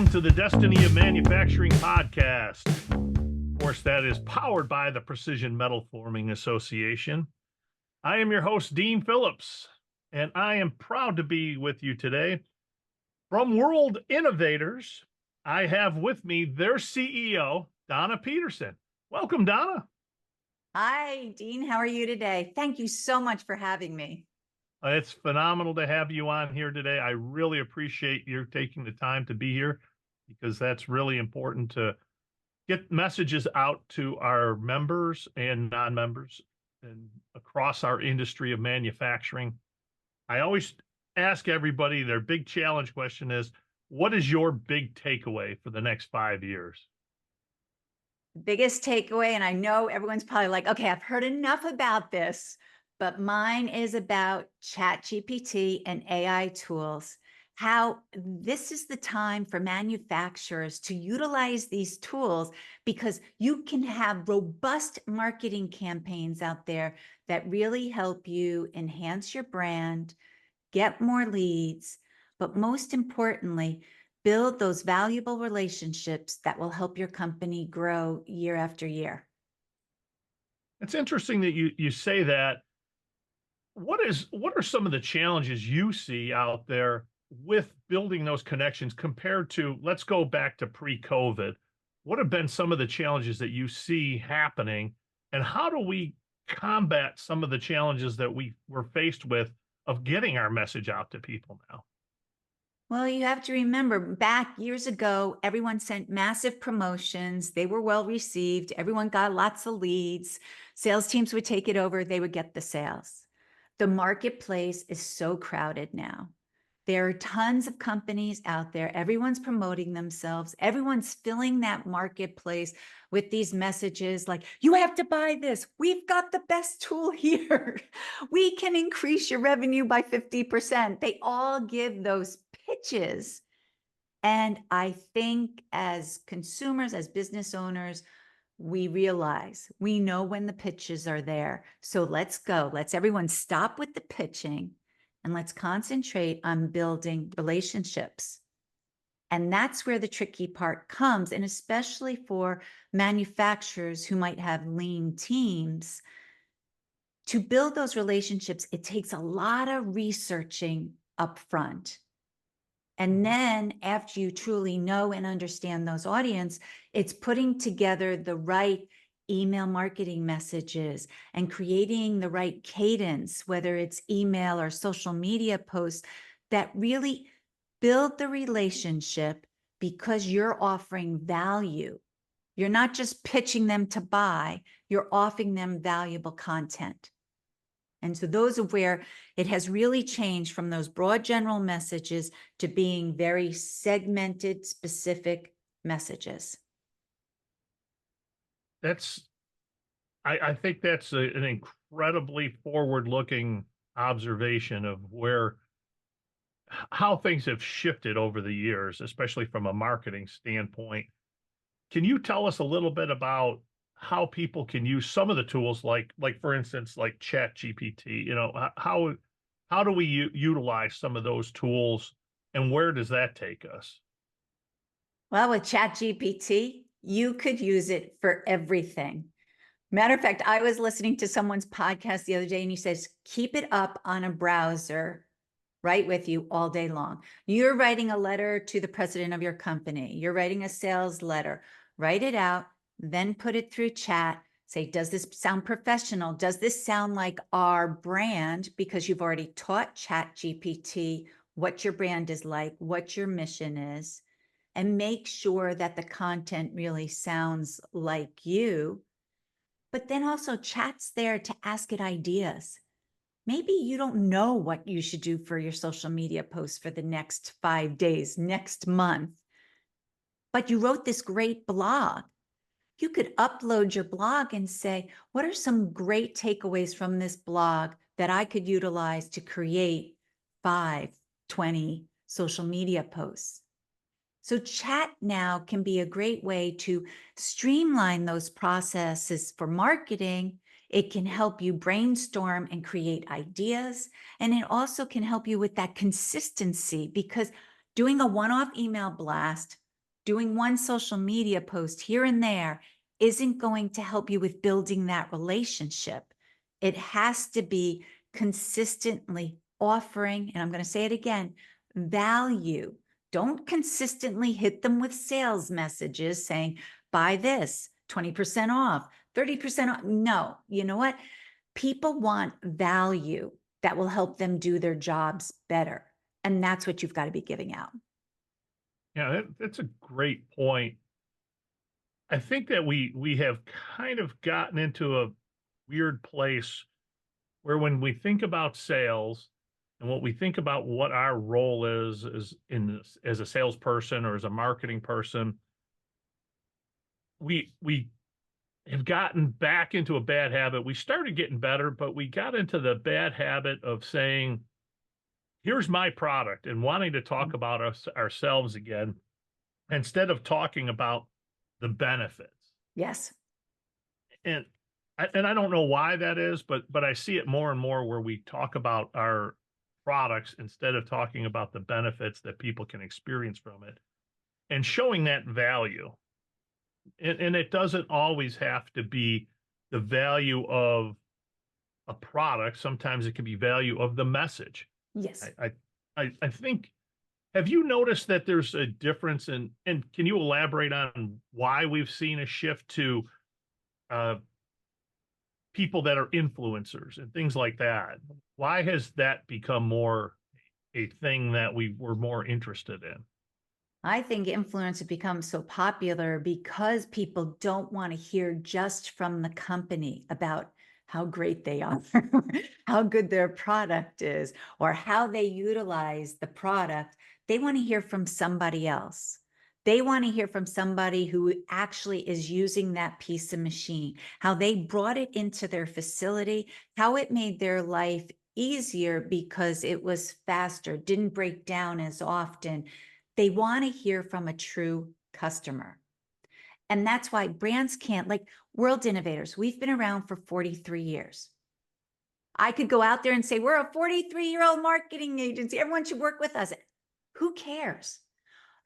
Welcome to the Destiny of Manufacturing podcast. Of course, that is powered by the Precision Metal Forming Association. I am your host, Dean Phillips, and I am proud to be with you today. From World Innovators, I have with me their CEO, Donna Peterson. Welcome, Donna. Hi, Dean. How are you today? Thank you so much for having me. It's phenomenal to have you on here today. I really appreciate your taking the time to be here because that's really important to get messages out to our members and non-members and across our industry of manufacturing. I always ask everybody, their big challenge question is, what is your big takeaway for the next 5 years? Biggest takeaway, and I know everyone's probably like, okay, I've heard enough about this, but mine is about ChatGPT and AI tools. How this is the time for manufacturers to utilize these tools because you can have robust marketing campaigns out there that really help you enhance your brand, get more leads, but most importantly, build those valuable relationships that will help your company grow year after year. It's interesting that you say that. What are some of the challenges you see out there with building those connections compared to, let's go back to pre-COVID? What have been some of the challenges that you see happening, and how do we combat some of the challenges that we were faced with of getting our message out to people now? Well, you have to remember back years ago, everyone sent massive promotions. They were well received. Everyone got lots of leads. Sales teams would take it over. They would get the sales. The marketplace is so crowded now. There are tons of companies out there. Everyone's promoting themselves. Everyone's filling that marketplace with these messages like, you have to buy this. We've got the best tool here. We can increase your revenue by 50%. They all give those pitches. And I think as consumers, as business owners, we realize we know when the pitches are there. So let's go. Let's everyone stop with the pitching and let's concentrate on building relationships. And that's where the tricky part comes. And especially for manufacturers who might have lean teams, to build those relationships, it takes a lot of researching up front. And then after you truly know and understand those audience, it's putting together the right email marketing messages and creating the right cadence, whether it's email or social media posts that really build the relationship because you're offering value. You're not just pitching them to buy, you're offering them valuable content. And so those are where it has really changed from those broad general messages to being very segmented, specific messages. I think that's an incredibly forward-looking observation of how things have shifted over the years, especially from a marketing standpoint. Can you tell us a little bit about how people can use some of the tools, like for instance, like ChatGPT? How do we utilize some of those tools, and where does that take us? Well, with ChatGPT, you could use it for everything. Matter of fact, I was listening to someone's podcast the other day, and he says, keep it up on a browser right with you all day long. You're writing a letter to the president of your company. You're writing a sales letter. Write it out, then put it through chat. Say, does this sound professional? Does this sound like our brand? Because you've already taught ChatGPT what your brand is like, what your mission is, and make sure that the content really sounds like you. But then also chat's there to ask it ideas. Maybe you don't know what you should do for your social media posts for the next 5 days, next month, but you wrote this great blog. You could upload your blog and say, what are some great takeaways from this blog that I could utilize to create 5, 20 social media posts? So chat now can be a great way to streamline those processes for marketing. It can help you brainstorm and create ideas. And it also can help you with that consistency, because doing a one-off email blast Doing one social media post here and there isn't going to help you with building that relationship. It has to be consistently offering, and I'm going to say it again, value. Don't consistently hit them with sales messages saying, buy this, 20% off, 30% off. No, you know what? People want value that will help them do their jobs better. And that's what you've got to be giving out. Yeah, that's a great point. I think that we have kind of gotten into a weird place where when we think about sales and what we think about what our role is in this, as a salesperson or as a marketing person, we have gotten back into a bad habit. We started getting better, but we got into the bad habit of saying, here's my product, and wanting to talk about ourselves again instead of talking about the benefits. Yes. And I don't know why that is, but I see it more and more where we talk about our products instead of talking about the benefits that people can experience from it and showing that value. And it doesn't always have to be the value of a product. Sometimes it can be value of the message. Yes. I think, have you noticed that there's a difference in, and can you elaborate on why we've seen a shift to uh, people that are influencers and things like that? Why has that become more a thing that we were more interested in? I think influence has become so popular because people don't want to hear just from the company about how great they are, how good their product is, or how they utilize the product. They want to hear from somebody else. They want to hear from somebody who actually is using that piece of machine, how they brought it into their facility, how it made their life easier because it was faster, didn't break down as often. They want to hear from a true customer. And that's why brands can't, like World Innovators, we've been around for 43 years. I could go out there and say, we're a 43-year-old marketing agency. Everyone should work with us. Who cares?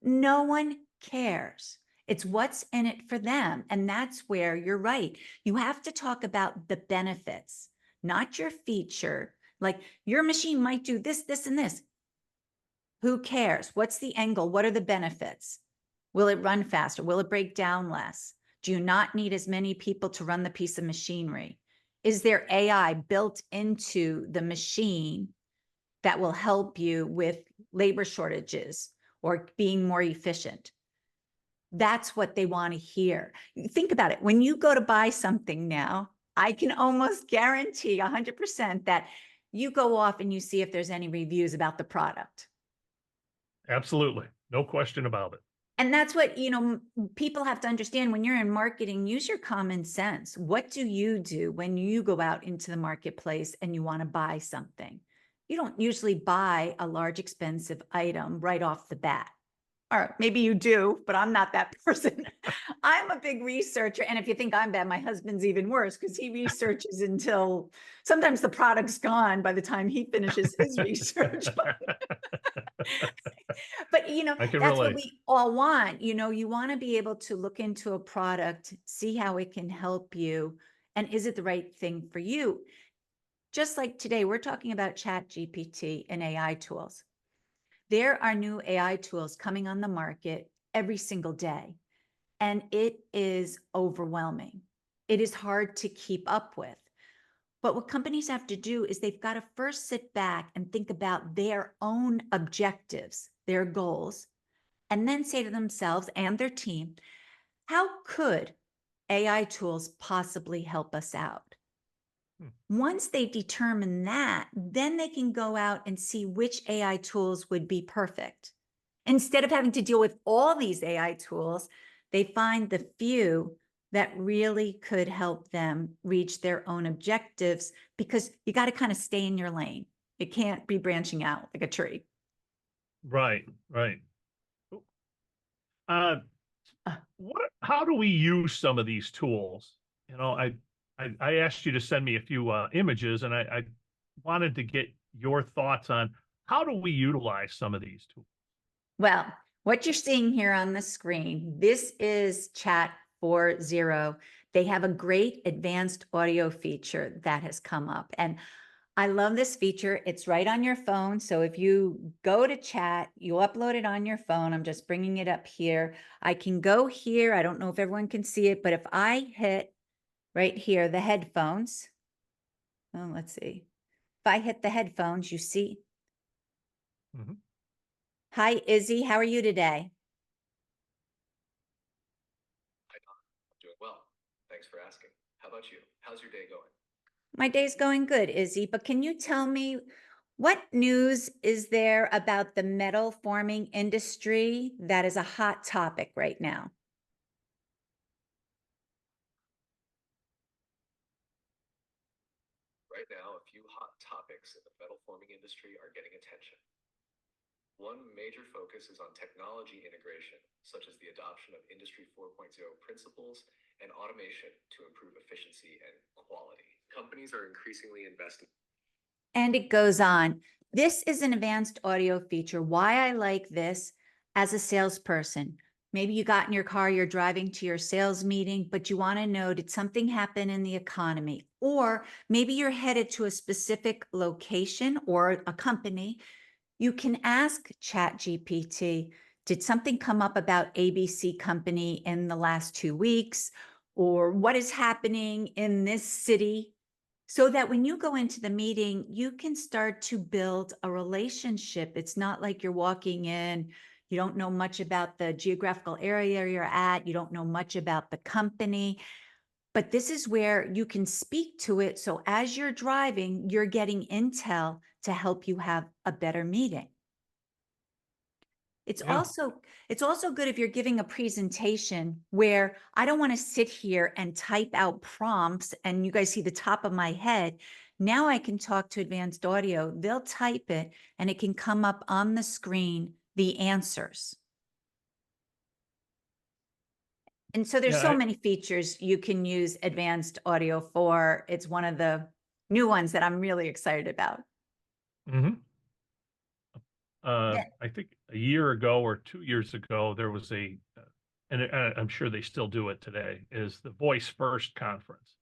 No one cares. It's what's in it for them. And that's where you're right. You have to talk about the benefits, not your feature. Like your machine might do this, this, and this. Who cares? What's the angle? What are the benefits? Will it run faster? Will it break down less? Do you not need as many people to run the piece of machinery? Is there AI built into the machine that will help you with labor shortages or being more efficient? That's what they want to hear. Think about it. When you go to buy something now, I can almost guarantee 100% that you go off and you see if there's any reviews about the product. Absolutely. No question about it. And that's what, people have to understand when you're in marketing, use your common sense. What do you do when you go out into the marketplace and you want to buy something? You don't usually buy a large, expensive item right off the bat. Or maybe you do, but I'm not that person. I'm a big researcher. And if you think I'm bad, my husband's even worse because he researches until sometimes the product's gone by the time he finishes his research. But I can that's what relate. we all want. You want to be able to look into a product, see how it can help you, and is it the right thing for you? Just like today, we're talking about ChatGPT and AI tools. There are new AI tools coming on the market every single day, and it is overwhelming. It is hard to keep up with. But what companies have to do is they've got to first sit back and think about their own objectives, their goals, and then say to themselves and their team, how could AI tools possibly help us out? Once they determine that, then they can go out and see which AI tools would be perfect. Instead of having to deal with all these AI tools, they find the few that really could help them reach their own objectives, because you got to kind of stay in your lane. It can't be branching out like a tree. Right, right. Uh, Uh, how do we use some of these tools? I asked you to send me a few images, and I wanted to get your thoughts on how do we utilize some of these tools? Well, What you're seeing here on the screen, this is Chat 4.0. They have a great advanced audio feature that has come up. And I love this feature. It's right on your phone. So if you go to chat, you upload it on your phone. I'm just bringing it up here. I can go here. I don't know if everyone can see it, but if I hit right here, the headphones, oh, let's see. If I hit the headphones, you see. Mhm. Hi, Izzy. How are you today? Hi, Don. I'm doing well. Thanks for asking. How about you? How's your day going? My day's going good, Izzy, but can you tell me what news is there about the metal forming industry that is a hot topic right now? Right now, a few hot topics in the metal forming industry are getting attention. One major focus is on technology integration, such as the adoption of Industry 4.0 principles and automation to improve efficiency and quality. Companies are increasingly investing. And it goes on. This is an advanced audio feature. Why I like this as a salesperson. Maybe you got in your car, you're driving to your sales meeting, but you want to know, did something happen in the economy? Or maybe you're headed to a specific location or a company. You can ask ChatGPT, did something come up about ABC company in the last 2 weeks? Or what is happening in this city? So that when you go into the meeting, you can start to build a relationship. It's not like you're walking in, you don't know much about the geographical area you're at, you don't know much about the company, but this is where you can speak to it. So as you're driving, you're getting intel to help you have a better meeting. It's Yeah. also it's also good if you're giving a presentation where I don't want to sit here and type out prompts and you guys see the top of my head. Now I can talk to advanced audio. They'll type it and it can come up on the screen, the answers. And so there's Yeah. so many features you can use advanced audio for. It's one of the new ones that I'm really excited about. Mhm. Yeah. I think a year ago or 2 years ago, there was and I'm sure they still do it today, is the Voice First conference.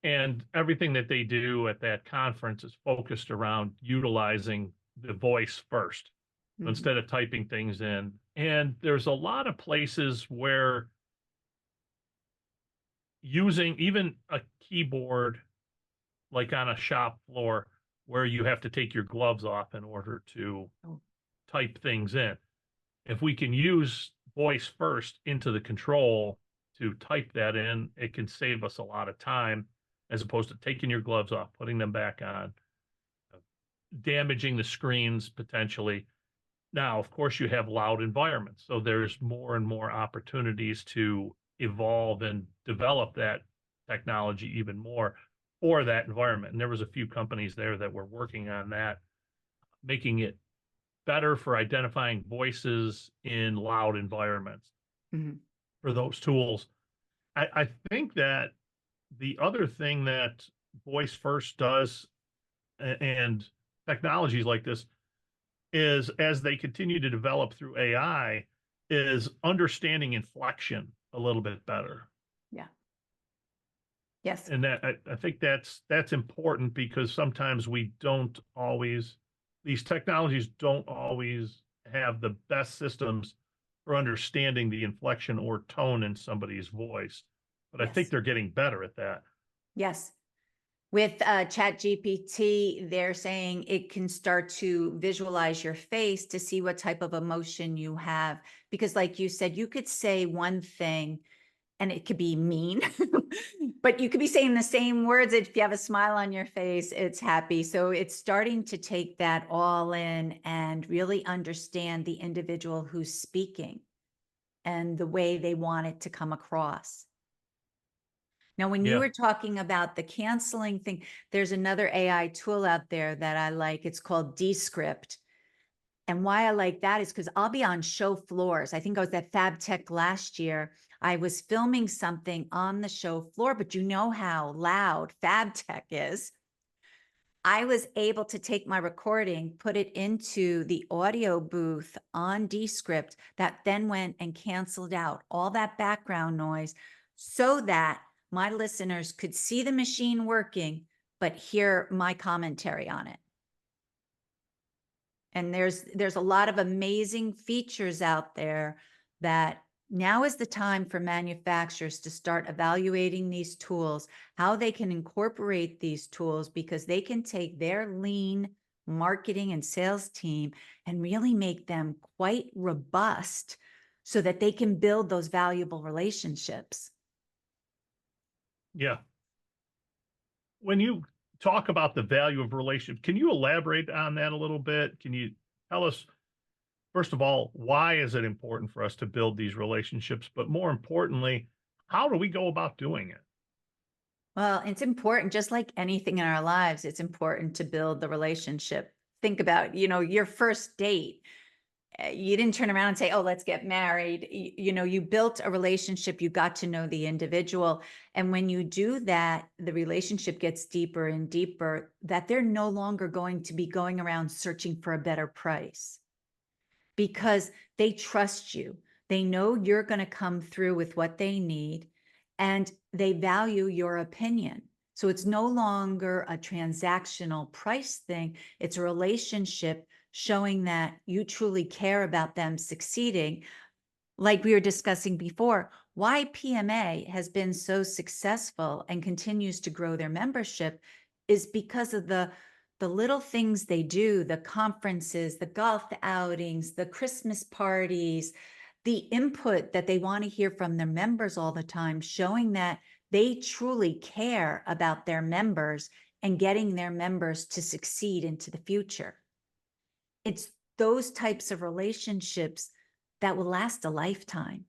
And everything that they do at that conference is focused around utilizing the voice first Mhm. instead of typing things in. And there's a lot of places where using even a keyboard, like on a shop floor, where you have to take your gloves off in order to Oh, type things in. If we can use voice first into the control to type that in, it can save us a lot of time as opposed to taking your gloves off, putting them back on, damaging the screens potentially. Now, of course, you have loud environments, so there's more and more opportunities to evolve and develop that technology even more for that environment. And there was a few companies there that were working on that, making it better for identifying voices in loud environments mhm. for those tools. I think that the other thing that Voice First does and technologies like this is as they continue to develop through AI is understanding inflection a little bit better. Yeah. Yes. And that I think that's important because sometimes we don't always these technologies don't always have the best systems for understanding the inflection or tone in somebody's voice. But I think Yes. they're getting better at that. Yes. With ChatGPT, they're saying it can start to visualize your face to see what type of emotion you have. Because, like you said, you could say one thing and it could be mean, but you could be saying the same words. If you have a smile on your face, it's happy. So it's starting to take that all in and really understand the individual who's speaking and the way they want it to come across. Now, when you Yeah. were talking about the canceling thing, there's another AI tool out there that I like. It's called Descript. And why I like that is because I'll be on show floors. I think I was at Fab Tech last year. I was filming something on the show floor, but you know how loud Fab Tech is. I was able to take my recording, put it into the audio booth on Descript that then went and canceled out all that background noise so that my listeners could see the machine working, but hear my commentary on it. And there's a lot of amazing features out there that now is the time for manufacturers to start evaluating these tools, how they can incorporate these tools, because they can take their lean marketing and sales team and really make them quite robust so that they can build those valuable relationships. Yeah. When you talk about the value of relationships, can you elaborate on that a little bit? Can you tell us, first of all, why is it important for us to build these relationships? But more importantly, how do we go about doing it? Well, it's important, just like anything in our lives, it's important to build the relationship. Think about, your first date. You didn't turn around and say, oh, let's get married. You built a relationship, you got to know the individual. And when you do that, the relationship gets deeper and deeper, that they're no longer going to be going around searching for a better price because they trust you. They know you're going to come through with what they need and they value your opinion. So it's no longer a transactional price thing. It's a relationship showing that you truly care about them succeeding. Like we were discussing before, why PMA has been so successful and continues to grow their membership is because of the little things they do, the conferences, the golf outings, the Christmas parties, the input that they want to hear from their members all the time, showing that they truly care about their members and getting their members to succeed into the future. It's those types of relationships that will last a lifetime.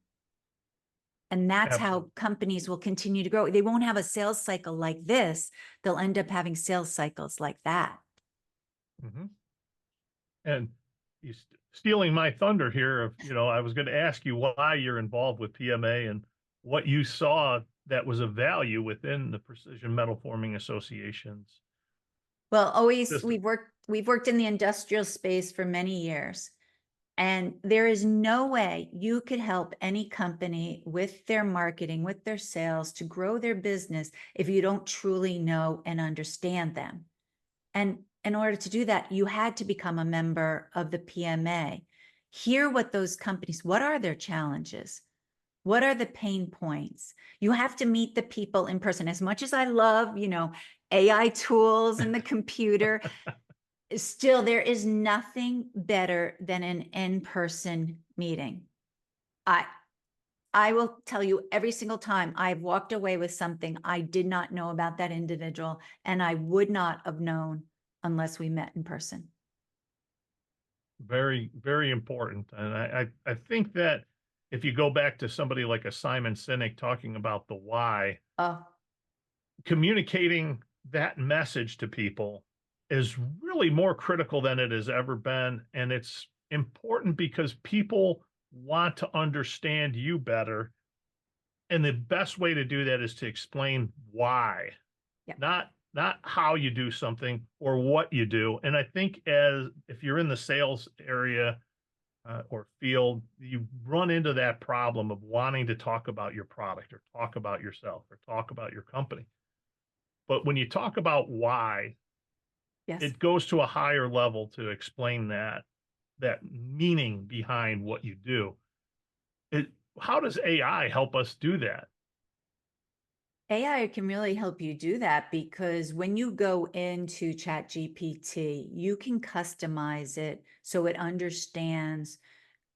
And that's Absolutely. how companies will continue to grow. They won't have a sales cycle like this. They'll end up having sales cycles like that. Mm-hmm. And you stealing my thunder here of, I was going to ask you why you're involved with PMA and what you saw that was of value within the Precision Metal Forming Association's Well, always system. we've worked in the industrial space for many years. And there is no way you could help any company with their marketing, with their sales to grow their business if you don't truly know and understand them. And in order to do that, you had to become a member of the PMA. Hear what those companies, what are their challenges? What are the pain points? You have to meet the people in person. As much as I love, AI tools and the computer, still there is nothing better than an in-person meeting. I will tell you every single time I've walked away with something I did not know about that individual, and I would not have known unless we met in person. Very, very important. And I think that if you go back to somebody like a Simon Sinek talking about the why, Oh, communicating that message to people is really more critical than it has ever been. And it's important because people want to understand you better. And the best way to do that is to explain why, yeah. not how you do something or what you do. And I think if you're in the sales area or field, you run into that problem of wanting to talk about your product or talk about yourself or talk about your company. But when you talk about why, Yes. it goes to a higher level to explain that meaning behind what you do. How does AI help us do that? AI can really help you do that because when you go into ChatGPT, you can customize it so it understands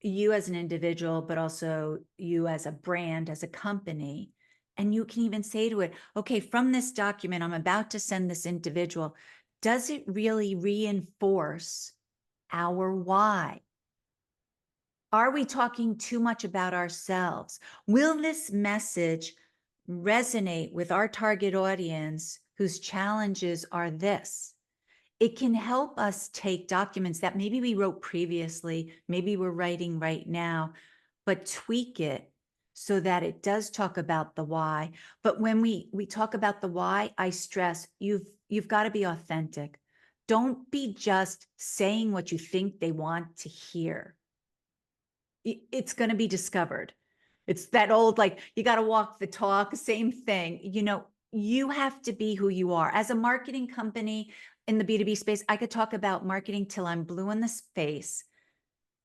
you as an individual, but also you as a brand, as a company. And you can even say to it, okay, from this document I'm about to send this individual, does it really reinforce our why? Are we talking too much about ourselves? Will this message resonate with our target audience whose challenges are this? It can help us take documents that maybe we wrote previously, maybe we're writing right now, but tweak it so that it does talk about the why. But when we talk about the why, I stress you've got to be authentic. Don't be just saying what you think they want to hear. It's going to be discovered. It's that old, like, you got to walk the talk, same thing. You have to be who you are. As a marketing company in the B2B space, I could talk about marketing till I'm blue in the face.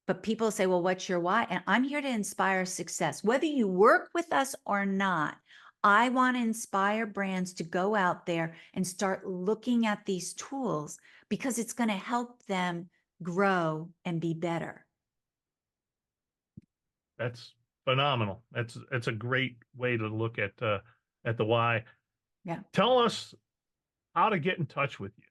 But people say, well, what's your why? And I'm here to inspire success. Whether you work with us or not, I want to inspire brands to go out there and start looking at these tools because it's going to help them grow and be better. That's phenomenal. It's a great way to look at the why. Yeah. Tell us how to get in touch with you.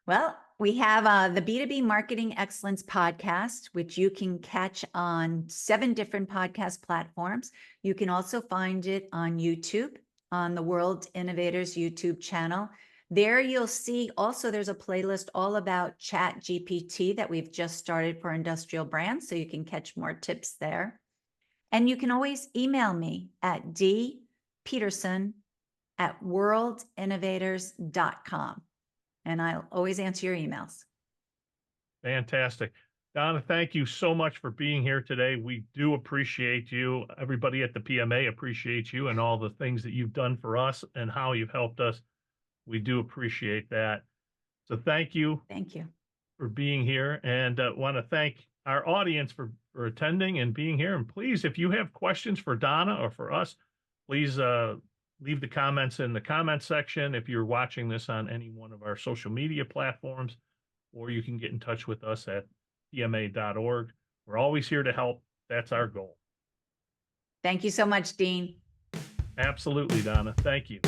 Well, we have the B2B Marketing Excellence podcast, which you can catch on 7 different podcast platforms. You can also find it on YouTube, on the World Innovators YouTube channel. There you'll see also there's a playlist all about ChatGPT that we've just started for industrial brands, so you can catch more tips there. And you can always email me at dpeterson@worldinnovators.com. And I'll always answer your emails. Fantastic. Donna, thank you so much for being here today. We do appreciate you. Everybody at the PMA appreciates you and all the things that you've done for us and how you've helped us. We do appreciate that. So thank you. Thank you. For being here, and want to thank our audience for attending and being here. And please, if you have questions for Donna or for us, please leave the comments in the comment section if you're watching this on any one of our social media platforms, or you can get in touch with us at pma.org. We're always here to help. That's our goal. Thank you so much, Dean. Absolutely, Donna. Thank you.